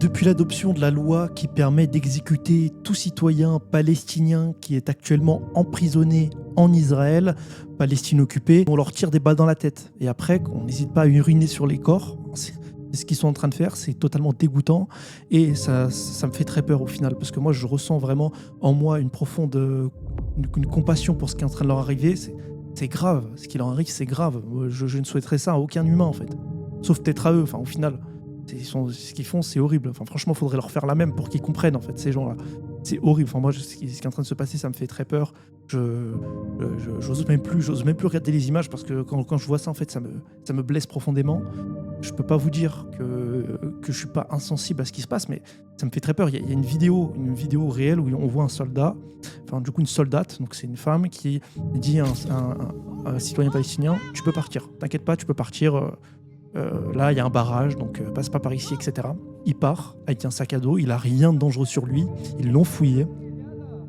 Depuis l'adoption de la loi qui permet d'exécuter tout citoyen palestinien qui est actuellement emprisonné en Israël, Palestine occupée, on leur tire des balles dans la tête. Et après, on n'hésite pas à uriner sur les corps. C'est ce qu'ils sont en train de faire, c'est totalement dégoûtant. Et ça me fait très peur au final, parce que moi, je ressens vraiment en moi une profonde une compassion pour ce qui est en train de leur arriver. C'est grave, ce qui leur arrive, c'est grave. Je ne souhaiterais ça à aucun humain, en fait. Sauf peut-être à eux, enfin, au final. Ce qu'ils font, c'est horrible. Enfin, franchement, il faudrait leur faire la même pour qu'ils comprennent, en fait, ces gens-là. C'est horrible. Enfin, moi, ce qui est en train de se passer, ça me fait très peur. J'ose même plus regarder les images parce que quand je vois ça, en fait, ça me blesse profondément. Je peux pas vous dire que je suis pas insensible à ce qui se passe, mais ça me fait très peur. Il y a une vidéo réelle où on voit un soldat, enfin, du coup, une soldate, donc c'est une femme qui dit à un citoyen palestinien: tu peux partir, t'inquiète pas, tu peux partir. Là, il y a un barrage, donc passe pas par ici, etc. Il part avec un sac à dos, il a rien de dangereux sur lui, ils l'ont fouillé,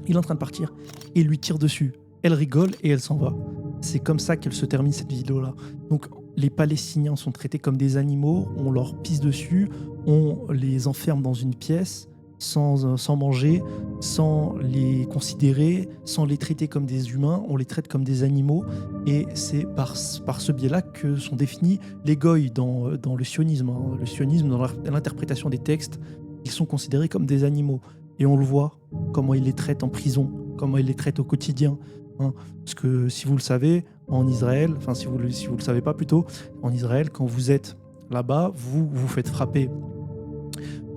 il est en train de partir et il lui tire dessus. Elle rigole et elle s'en va. C'est comme ça qu'elle se termine cette vidéo-là. Donc les Palestiniens sont traités comme des animaux, on leur pisse dessus, on les enferme dans une pièce sans manger, sans les considérer, sans les traiter comme des humains, on les traite comme des animaux. Et c'est par ce biais-là que sont définis les goïs dans le sionisme. Hein. Le sionisme, dans l'interprétation des textes, ils sont considérés comme des animaux. Et on le voit, comment ils les traitent en prison, comment ils les traitent au quotidien. Hein. Parce que si vous le savez, en Israël, enfin si vous le savez pas plutôt, en Israël, quand vous êtes là-bas, vous vous faites frapper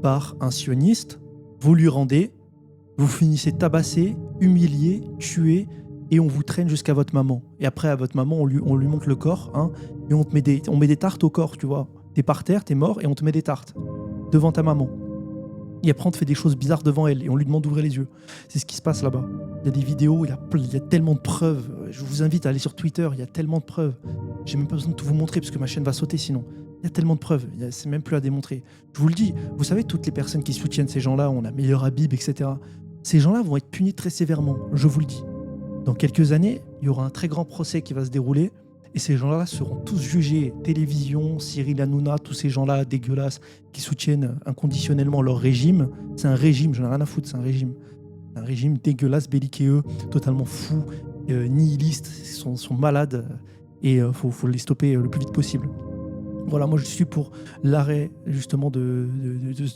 par un sioniste, vous lui rendez, vous finissez tabassé, humilié, tué, et on vous traîne jusqu'à votre maman. Et après, à votre maman, on lui monte le corps, hein, et on met des tartes au corps, tu vois. T'es par terre, t'es mort, et on te met des tartes devant ta maman. Et après, on te fait des choses bizarres devant elle, et on lui demande d'ouvrir les yeux. C'est ce qui se passe là-bas. Il y a des vidéos, il y a tellement de preuves. Je vous invite à aller sur Twitter, il y a tellement de preuves. J'ai même pas besoin de tout vous montrer, parce que ma chaîne va sauter sinon. Il y a tellement de preuves, c'est même plus à démontrer. Je vous le dis, vous savez, toutes les personnes qui soutiennent ces gens-là, on a Meilleur Habib, etc. Ces gens-là vont être punis très sévèrement, je vous le dis. Dans quelques années, il y aura un très grand procès qui va se dérouler, et ces gens-là seront tous jugés. Télévision, Cyril Hanouna, tous ces gens-là dégueulasses qui soutiennent inconditionnellement leur régime. C'est un régime, j'en ai rien à foutre, c'est un régime. Un régime dégueulasse, belliqueux, totalement fou, nihiliste, ils sont malades, et faut les stopper le plus vite possible. Voilà, moi je suis pour l'arrêt justement de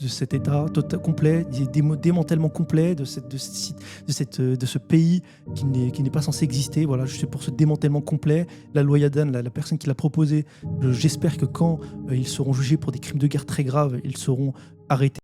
cet état complet, démantèlement complet de ce pays qui n'est pas censé exister. Voilà, je suis pour ce démantèlement complet. La loi Yadan, la personne qui l'a proposée, j'espère que quand ils seront jugés pour des crimes de guerre très graves, ils seront arrêtés.